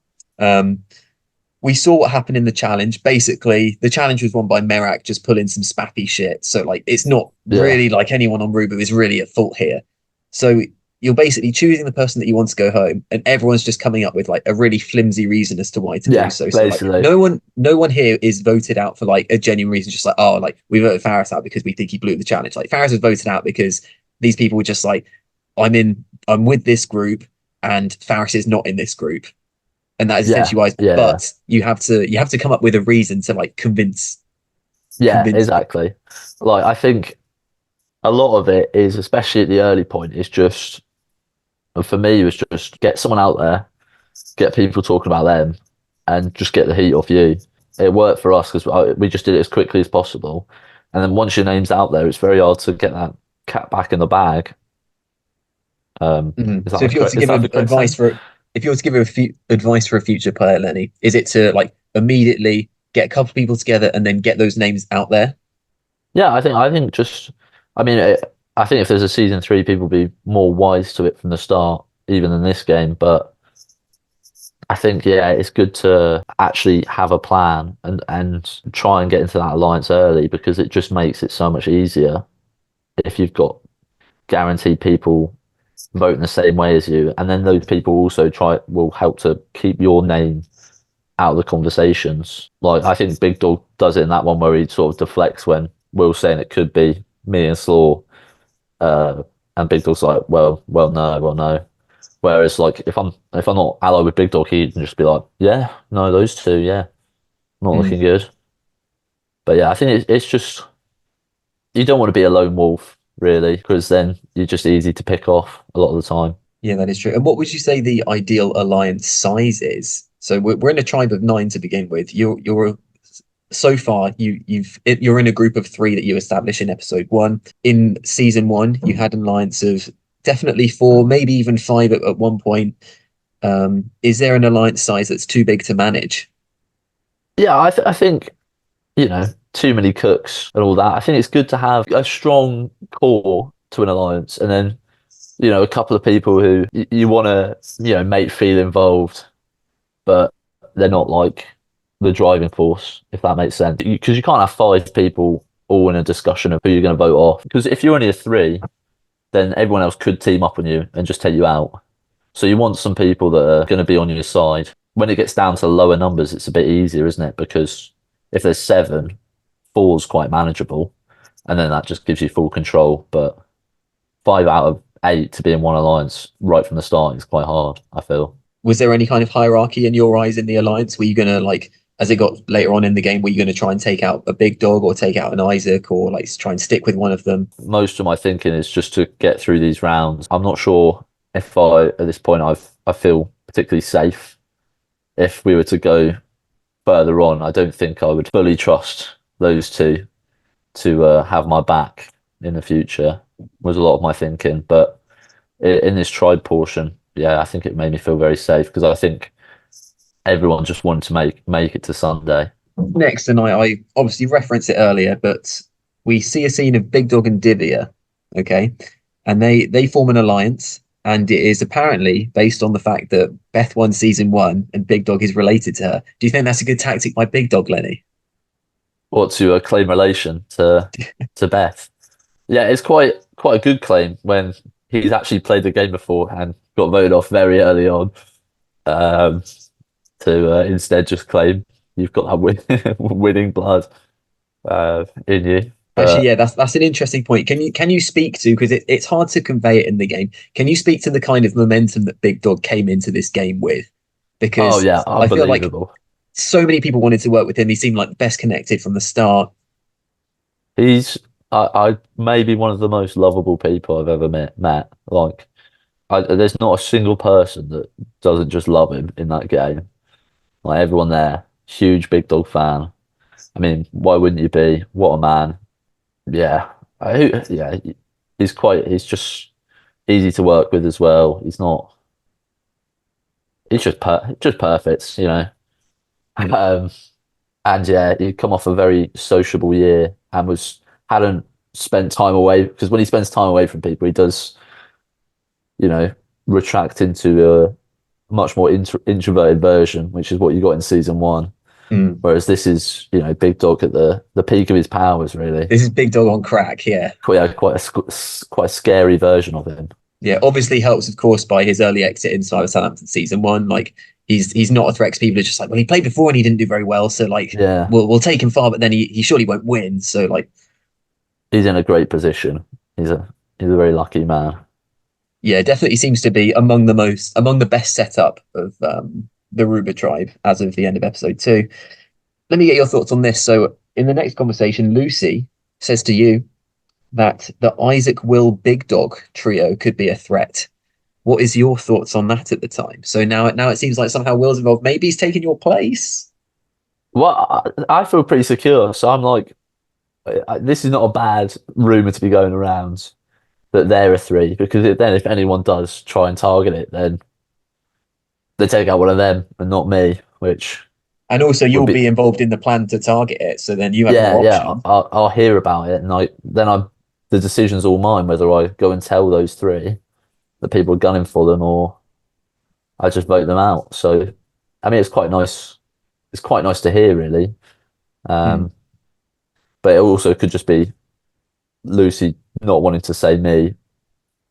We saw what happened in the challenge. Basically, the challenge was won by Merak just pulling some spaffy shit. So it's not really like anyone on Rubu is really at fault here. So you're basically choosing the person that you want to go home, and everyone's just coming up with a really flimsy reason as to why to do so. So no one here is voted out for a genuine reason, just we voted Faris out because we think he blew the challenge. Faris was voted out because these people were just I'm with this group and Faris is not in this group. And that is essentially why. Yeah. But you have to come up with a reason to convince. Yeah, convince exactly. I think a lot of it is, especially at the early point, is just, for me, was just get someone out there, get people talking about them, and just get the heat off you. It worked for us because we just did it as quickly as possible. And then once your name's out there, it's very hard to get that cat back in the bag. So if you were to give advice advice for a future player, Lenny, is it to immediately get a couple of people together and then get those names out there? Yeah, I think just, I think if there's a season 3, people be more wise to it from the start, even in this game. But I think, it's good to actually have a plan and try and get into that alliance early, because it just makes it so much easier if you've got guaranteed people voting the same way as you, and then those people also will help to keep your name out of the conversations. I think Big Dog does it in that one where he sort of deflects when Will's saying it could be me and Slaw, and Big Dog's like, well, no. Whereas if I'm not allied with Big Dog, he can just be like, yeah, no, those two, yeah, not looking good. But I think it's just, you don't want to be a lone wolf, really, because then you're just easy to pick off a lot of the time. Yeah, that is true. And what would you say the ideal alliance size is? So we're in a tribe of 9 to begin with. You're so far you're in a group of 3 that you establish in episode 1. In season 1, you had an alliance of definitely 4, maybe even 5 at one point. Is there an alliance size that's too big to manage? Yeah, I think, too many cooks and all that. I think it's good to have a strong core to an alliance, and then, a couple of people who you want to, make feel involved, but they're not like the driving force, if that makes sense. Because you can't have five people all in a discussion of who you're going to vote off. Because if you're only a three, then everyone else could team up on you and just take you out. So you want some people that are going to be on your side. When it gets down to lower numbers, it's a bit easier, isn't it? Because if there's seven, four's quite manageable, and then that just gives you full control. But 5 out of 8 to be in one alliance right from the start is quite hard, I feel. Was there any kind of hierarchy in your eyes in the alliance? Were you going to, like, as it got later on in the game, were you going to try and take out a big dog or take out an Isaac, or like try and stick with one of them? Most of my thinking is just to get through these rounds. I'm not sure if at this point, I feel particularly safe. If we were to go further on, I don't think I would fully trust those two to have my back in the future, was a lot of my thinking. But in this tribe portion, yeah, I think it made me feel very safe, because I think everyone just wanted to make it to Sunday. Next, and I obviously referenced it earlier, but we see a scene of Big Dog and Divya, okay? And they form an alliance, and it is apparently based on the fact that Beth won season 1 and Big Dog is related to her. Do you think that's a good tactic by Big Dog, Lenny? Or to claim relation to Beth. Yeah, it's quite a good claim when he's actually played the game before and got voted off very early on. To instead just claim you've got that winning blood in you. Actually, yeah, that's an interesting point. Can you speak to, because it's hard to convey it in the game. Can you speak to the kind of momentum that Big Dog came into this game with? Because yeah, I feel like unbelievable. so many people wanted to work with him. He seemed like best connected from the start. He's I maybe one of the most lovable people I've ever met. Like, there's not a single person that doesn't just love him in that game. Like, everyone there, huge Big Dog fan. I mean, why wouldn't you be? What a man. Yeah. Yeah, he's just easy to work with as well. He's just perfect, Um, and yeah, he'd come off a very sociable year and hadn't spent time away, because when he spends time away from people, he does, retract into a much more introverted version, which is what you got in season 1. Whereas this is, Big Dog at the peak of his powers, really. This is Big Dog on crack, yeah. Quite a scary version of him. Yeah, obviously helps, of course, by his early exit in Survivor Southampton season 1. Like, he's not a threat, 'cause people are just like, well, he played before and he didn't do very well, so like, Yeah, we'll take him far, but then he surely won't win. So like, he's in a great position. He's a very lucky man. yeah, definitely seems to be among the best setup of the Ruba tribe as of the end of episode 2. Let me get your thoughts on this. So in the next conversation, Lucy says to you that the Isaac Will Big Dog trio could be a threat. What is your thoughts on that at the time? So now it seems like somehow Will's involved. Maybe he's taking your place. Well, I feel pretty secure, so I'm like, this is not a bad rumor to be going around that they're a 3, because then if anyone does try and target it, then they take out one of them and not me, which... And also, you'll be involved in the plan to target it, so then you have more option. Yeah, I'll hear about it, and the decision's all mine, whether I go and tell those 3 that people are gunning for them, or I just vote them out. So, I mean, it's quite nice. It's quite nice to hear, really. But it also could just be Lucy not wanting to say me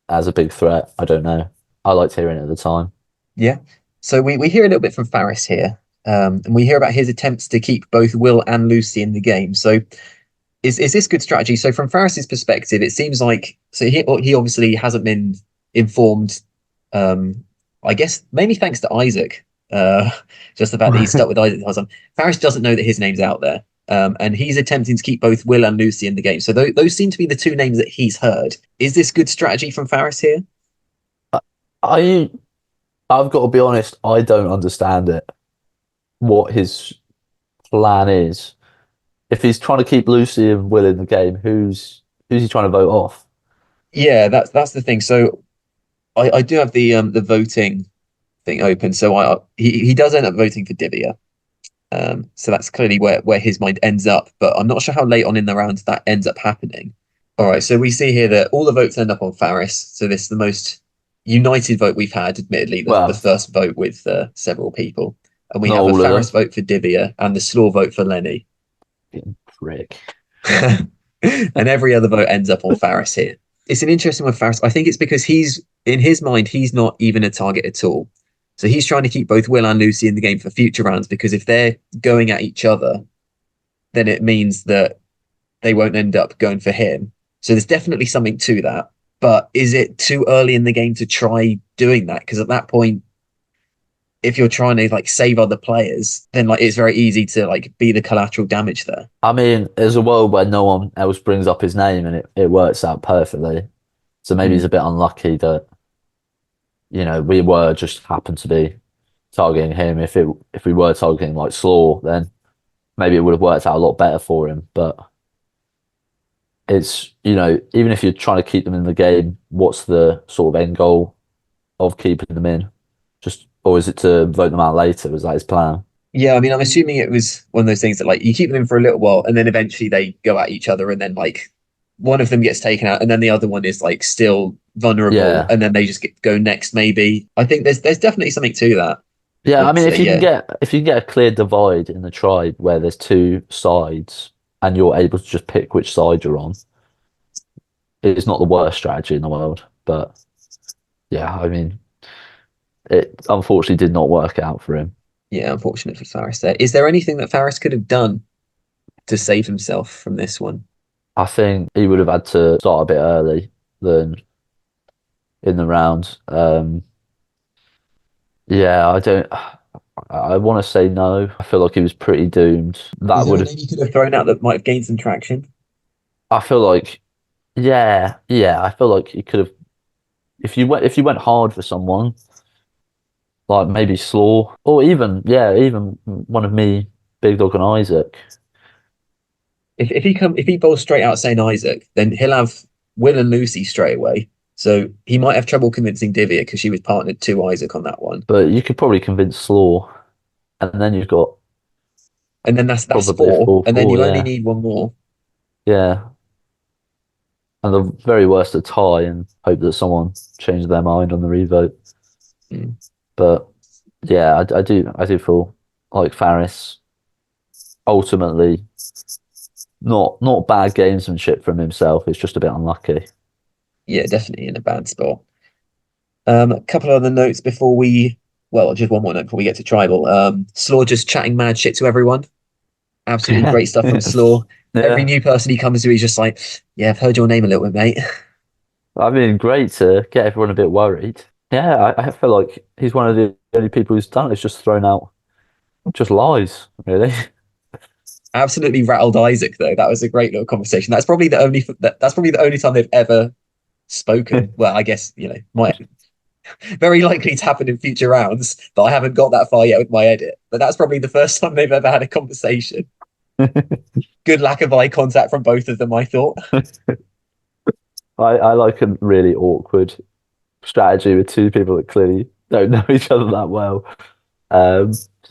as a big threat. I don't know. I liked hearing it at the time. Yeah. So we hear a little bit from Faris here. And we hear about his attempts to keep both Will and Lucy in the game. So is this good strategy? So from Faris's perspective, it seems like, so he obviously hasn't been informed, I guess mainly thanks to Isaac, just the fact that he's stuck with Isaac. Faris doesn't know that his name's out there. And he's attempting to keep both Will and Lucy in the game. So those seem to be the 2 names that he's heard. Is this good strategy from Faris here? I've got to be honest, I don't understand it. What his plan is. If he's trying to keep Lucy and Will in the game, who's he trying to vote off? Yeah, that's the thing. So I do have the voting thing open. So he does end up voting for Divya. So that's clearly where his mind ends up. But I'm not sure how late on in the round that ends up happening. All right, so we see here that all the votes end up on Faris. So this is the most united vote we've had, admittedly, the Well, first vote with several people. And we not have a all of them. Faris vote for Divya and the Slaw vote for Lenny. Prick. And every other vote ends up on Faris here. It's an interesting one, Faris. I think it's because in his mind, he's not even a target at all. So he's trying to keep both Will and Lucy in the game for future rounds, because if they're going at each other, then it means that they won't end up going for him. So there's definitely something to that. But is it too early in the game to try doing that? Because at that point, if you're trying to like save other players, then like it's very easy to like be the collateral damage there. I mean, there's a world where no one else brings up his name and it works out perfectly. So maybe he's a bit unlucky that, we were just happened to be targeting him. If we were targeting like Slaw, then maybe it would have worked out a lot better for him. But it's, even if you're trying to keep them in the game, what's the sort of end goal of keeping them in? Or is it to vote them out later? Was that his plan? Yeah, I mean, I'm assuming it was one of those things that like you keep them in for a little while and then eventually they go at each other and then like one of them gets taken out and then the other one is like still vulnerable and then they just go next maybe. I think there's definitely something to that. Yeah, But, I mean, if you can get a clear divide in the tribe where there's two sides and you're able to just pick which side you're on, it's not the worst strategy in the world. But yeah, I mean, it unfortunately did not work out for him. Yeah, unfortunate for Faris there. Is there anything that Faris could have done to save himself from this one? I think he would have had to start a bit early than in the round. I want to say no. I feel like he was pretty doomed. Is there anything you could have thrown out that might have gained some traction? I feel like, I feel like he could have. If you went hard for someone, like maybe Slaw, or even one of me, Big Dog and Isaac. If he bowls straight out saying Isaac, then he'll have Will and Lucy straight away. So he might have trouble convincing Divya because she was partnered to Isaac on that one. But you could probably convince Slaw, and then you've got. And then that's four, and then you only need one more. Yeah. And the very worst, a tie, and hope that someone changes their mind on the revote. But yeah, I do feel like Faris ultimately not bad gamesmanship from himself. It's just a bit unlucky. Yeah, definitely in a bad spot. A couple of other notes before just one more note before we get to tribal. Slaw just chatting mad shit to everyone. Absolutely great stuff from Slaw. Yeah. Every new person he comes to, he's just like, yeah, I've heard your name a little bit, mate. I mean, great to get everyone a bit worried. Yeah, I feel like he's one of the only people who's done it. It's just thrown out just lies, really. Absolutely rattled Isaac, though. That was a great little conversation. That's probably the only time they've ever spoken. Well, I guess, might very likely to happen in future rounds, but I haven't got that far yet with my edit. But that's probably the first time they've ever had a conversation. Good lack of eye contact from both of them, I thought. I like a really awkward strategy with two people that clearly don't know each other that well.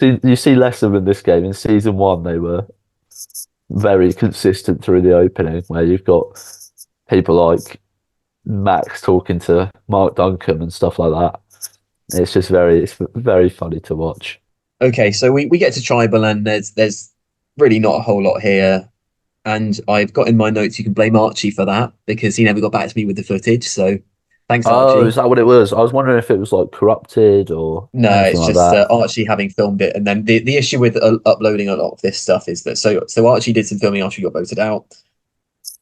You see less of them in this game. In season 1, they were very consistent through the opening, where you've got people like Max talking to Mark Duncan and stuff like that. It's very funny to watch. Okay, so we get to tribal, and there's really not a whole lot here. And I've got in my notes you can blame Archie for that because he never got back to me with the footage. So thanks, Archie. Oh, is that what it was? I was wondering if it was like corrupted or no. It's just Archie having filmed it, and then the issue with uploading a lot of this stuff is that so Archie did some filming after he got voted out.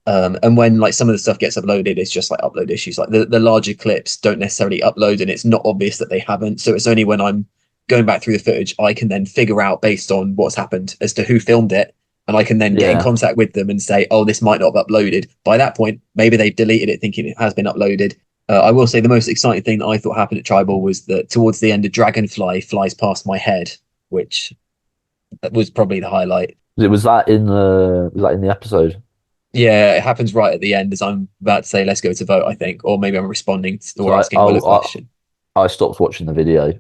And when like some of the stuff gets uploaded, it's just like upload issues. Like the larger clips don't necessarily upload, and it's not obvious that they haven't. So it's only when I'm going back through the footage, I can then figure out based on what's happened as to who filmed it. And I can then get in contact with them and say, oh, this might not have uploaded. By that point, maybe they've deleted it thinking it has been uploaded. I will say the most exciting thing that I thought happened at Tribal was that towards the end, a dragonfly flies past my head, which was probably the highlight. Was that in the episode? Yeah, it happens right at the end as I'm about to say, let's go to vote, I think. Or maybe I'm responding or asking Will a question. I stopped watching the video.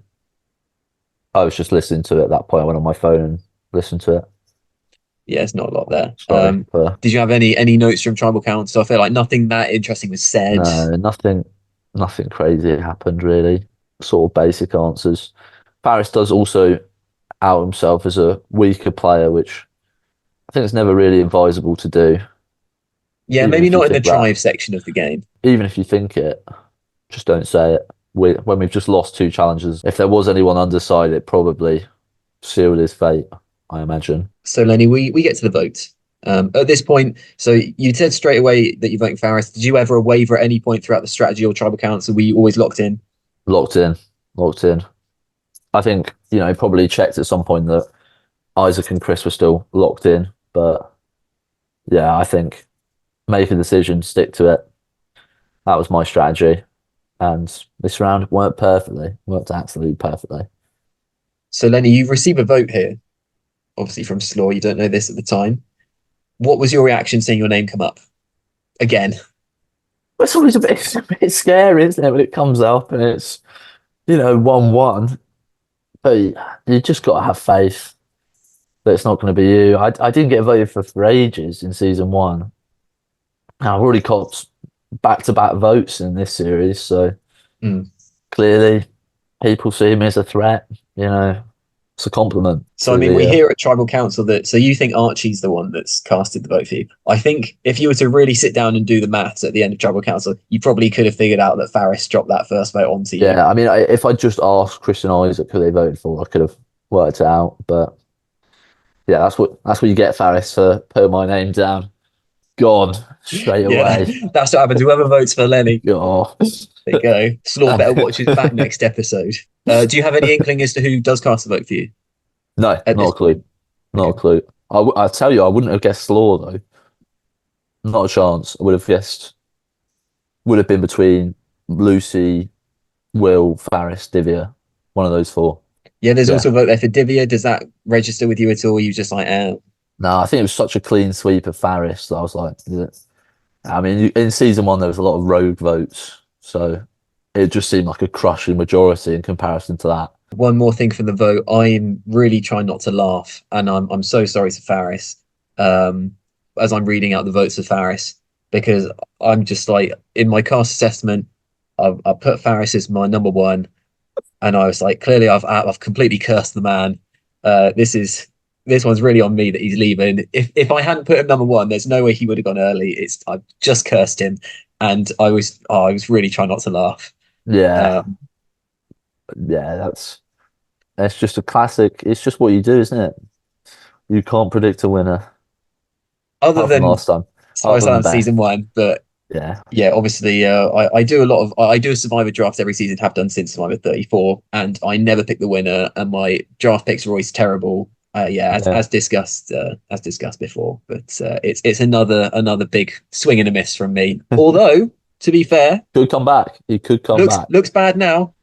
I was just listening to it at that point. I went on my phone and listen to it. Yeah, it's not a lot there. Sorry, but Did you have any notes from Tribal Council? I feel like nothing that interesting was said. no, nothing crazy happened really. Sort of basic answers. Paris does also out himself as a weaker player, which I think it's never really advisable to do. Yeah, Even maybe if you not in the think that, tribe section of the game. even if you think it, just don't say it. When we've just lost 2 challenges, if there was anyone undecided, it probably sealed his fate, I imagine. So Lenny, we get to the vote. At this point, so you said straight away that you're voting Faris. Did you ever waver at any point throughout the strategy or Tribal Council? Were you always locked in? Locked in, locked in. I think, probably checked at some point that Isaac and Chris were still locked in, but yeah, I think make a decision, stick to it. That was my strategy. And this round worked absolutely perfectly. So Lenny, you've received a vote here, obviously from Slaw. You don't know this at the time. What was your reaction seeing your name come up again? It's always it's a bit scary, isn't it, when it comes up and it's, 1-1. But you just got to have faith that it's not going to be you. I didn't get voted for ages in season 1. And I've already got back-to-back votes in this series, so clearly people see me as a threat. It's a compliment. So I mean, we hear at Tribal Council that so you think Archie's the one that's casted the vote for you. I think if you were to really sit down and do the maths at the end of Tribal Council, you probably could have figured out that Faris dropped that first vote onto you. Yeah, I mean, if I just asked Chris and Isaac who they voted for, I could have worked it out. But yeah, that's what you get, Faris, for putting my name down. Gone straight away. That's what happens. Whoever votes for Lenny, Oh. there you go. Slaw better watch his back next episode. Do you have any inkling as to who does cast the vote for you? No, not a clue. Not a clue. I tell you, I wouldn't have guessed Slaw though. Not a chance. I would have guessed. Would have been between Lucy, Will, Faris, Divya. One of those 4. Yeah, there's also a vote there for Divya. Does that register with you at all? You just like, No, I think it was such a clean sweep of Faris that I was like, I mean, in season 1 there was a lot of rogue votes, so it just seemed like a crushing majority in comparison to that. One more thing from the vote. I'm really trying not to laugh, and I'm so sorry to Faris as I'm reading out the votes for Faris, because I'm just like, in my cast assessment, I put Faris as my number 1, and I was like, clearly I've completely cursed the man. This one's really on me that he's leaving. If I hadn't put him number 1, there's no way he would have gone early. I've just cursed him, and I was really trying not to laugh. Yeah. Yeah, that's just a classic. It's just what you do, isn't it? You can't predict a winner. Other than last time. Season 1, but yeah, obviously, I do a Survivor draft every season, have done since Survivor 34, and I never pick the winner, and my draft picks are always terrible. As discussed before, but it's another big swing and a miss from me. Although, to be fair, could come back. He could come back. Looks bad now.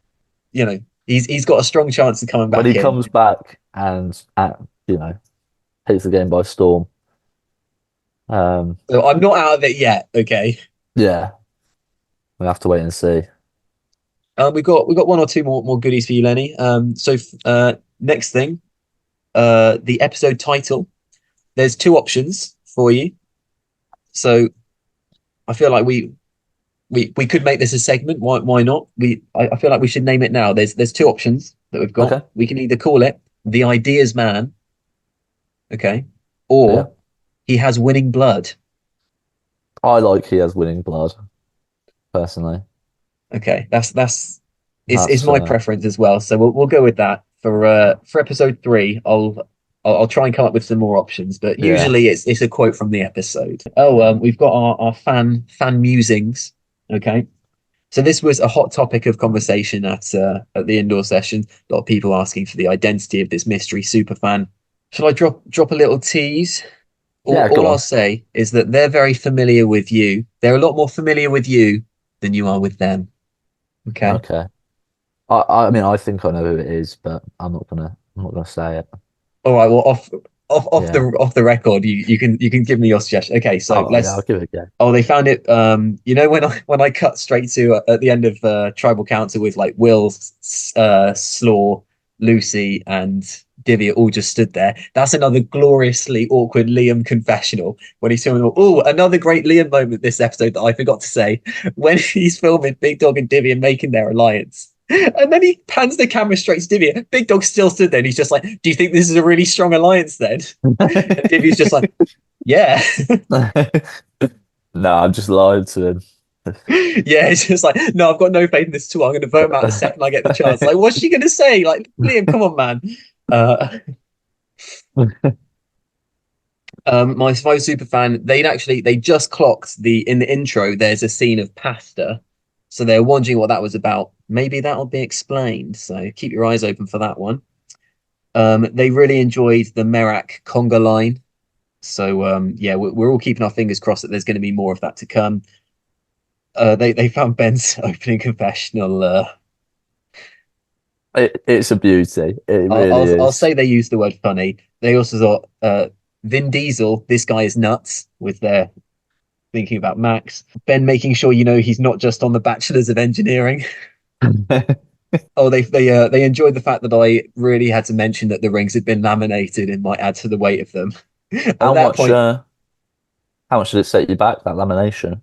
He's got a strong chance of coming back. When he comes back and takes the game by storm. So I'm not out of it yet. Okay. Yeah, we have to wait and see. We got 1 or 2 more goodies for you, Lenny. Next thing. The episode title. There's 2 options for you. So I feel like we could make this a segment. Why not? I feel like we should name it now. There's 2 options that we've got. Okay. We can either call it The Ideas Man, okay, or He Has Winning Blood. I like He Has Winning Blood, personally. Okay, that's my preference as well. So we'll go with that. For episode 3, I'll try and come up with some more options, but usually it's a quote from the episode. We've got our fan musings. Okay, so this was a hot topic of conversation at the indoor session. A lot of people asking for the identity of this mystery superfan. Shall I drop a little tease? All I'll say is that they're very familiar with you. They're a lot more familiar with you than you are with them. Okay. Okay. I mean, I think I know who it is, but I'm not gonna say it. All right. Well, off the record, you can give me your suggestion. Okay, so I'll give it a go. Oh, they found it. When I cut straight to at the end of Tribal Council with like Will, Slaw, Lucy, and Divya all just stood there. That's another gloriously awkward Liam confessional when he's filming. Oh, another great Liam moment this episode that I forgot to say when he's filming Big Dog and Divya making their alliance. And then he pans the camera straight to Divya. Big Dog's still stood there and he's just like, do you think this is a really strong alliance then? And Divya's just like, yeah. No, I'm just lying to him. Yeah, it's just like, no, I've got no faith in this tool. I'm going to vote him out the second I get the chance. Like, what's she going to say? Like, Liam, come on, man. My Survivor super fan, they just clocked in the intro. There's a scene of pasta, so they're wondering what that was about. Maybe that'll be explained. So keep your eyes open for that one. They really enjoyed the Merak conga line. So yeah, we're all keeping our fingers crossed that there's going to be more of that to come. They found Ben's opening confessional. It's a beauty. It really is. I'll say they used the word funny. They also thought Vin Diesel, this guy is nuts, with their thinking about Max. Ben making sure he's not just on the Bachelors of Engineering. Oh, they enjoyed the fact that I really had to mention that the rings had been laminated and might add to the weight of them. How much did it set you back, that lamination?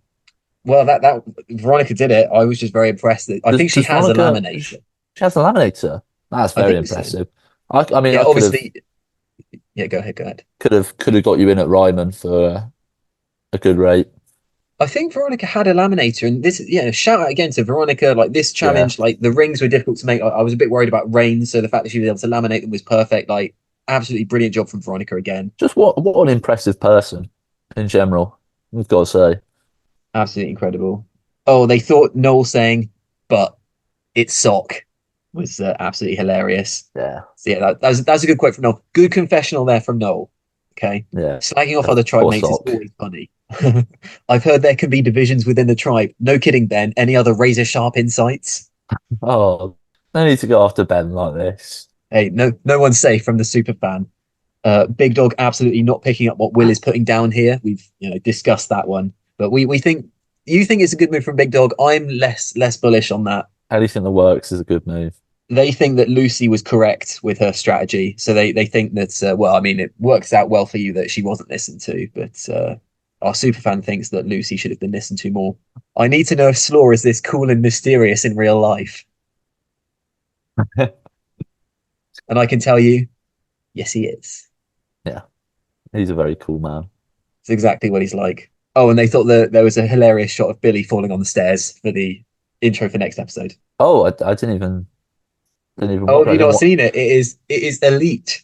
Well, that Veronica did it. I was just very impressed. I think she has a laminator. She has a laminator. That's very impressive. So. I mean, yeah, obviously. Yeah, go ahead. Could have got you in at Ryman for a good rate. I think Veronica had a laminator, and this, shout out again to Veronica. Like this challenge, like the rings were difficult to make. I was a bit worried about rain, so the fact that she was able to laminate them was perfect. Like, absolutely brilliant job from Veronica again. Just what an impressive person in general. I've got to say, absolutely incredible. Oh, they thought Noel saying, "But it's sock." Was absolutely hilarious. Yeah. So yeah, that's a good quote from Noel. Good confessional there from Noel. Okay. Yeah. Slagging off other tribe mates is always funny. I've heard there can be divisions within the tribe. No kidding, Ben. Any other razor sharp insights? Oh, no need to go after Ben like this. Hey, no one's safe from the super fan. Big Dog absolutely not picking up what Will is putting down here. We've discussed that one, but we think you think it's a good move from Big Dog. I'm less bullish on that. Anything that works is a good move. They think that Lucy was correct with her strategy, so they think that well, I mean, it works out well for you that she wasn't listened to, but our superfan thinks that Lucy should have been listened to more. I need to know if Slaw is this cool and mysterious in real life. And I can tell you, yes, he is. Yeah, he's a very cool man. It's exactly what he's like. Oh, and they thought that there was a hilarious shot of Billy falling on the stairs for the intro for next episode. Oh, I didn't even. Oh, have you not seen it? It is elite.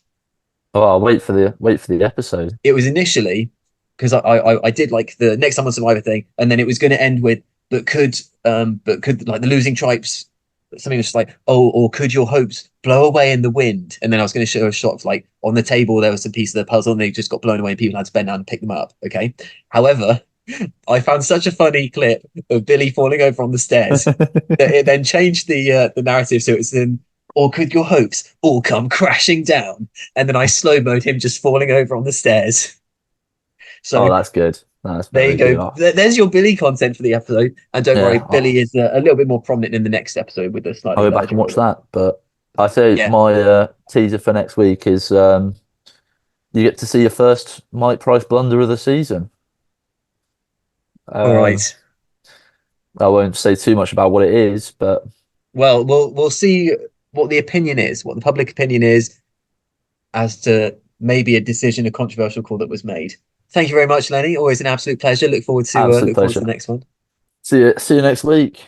Oh, I'll wait for the episode. It was initially because I did like the next time on Survivor thing, and then it was going to end with but could like the losing tribes, something was just like, oh, or could your hopes blow away in the wind? And then I was going to show a shot of like on the table there was some piece of the puzzle and they just got blown away and people had to bend down and pick them up. Okay, however, I found such a funny clip of Billy falling over on the stairs that it then changed the narrative, so it's in. Or could your hopes all come crashing down? And then I slow-moed him just falling over on the stairs. So that's good. There you go. There's your Billy content for the episode. And don't worry, Billy is a little bit more prominent in the next episode with the slightly. I'll go back and watch that. But I say my teaser for next week is you get to see your first Mike Price blunder of the season. All right. I won't say too much about what it is, but we'll see what the opinion is, what the public opinion is as to maybe a decision, a controversial call that was made. Thank you very much, Lenny. Always an absolute pleasure. Look forward to the next one. See you next week.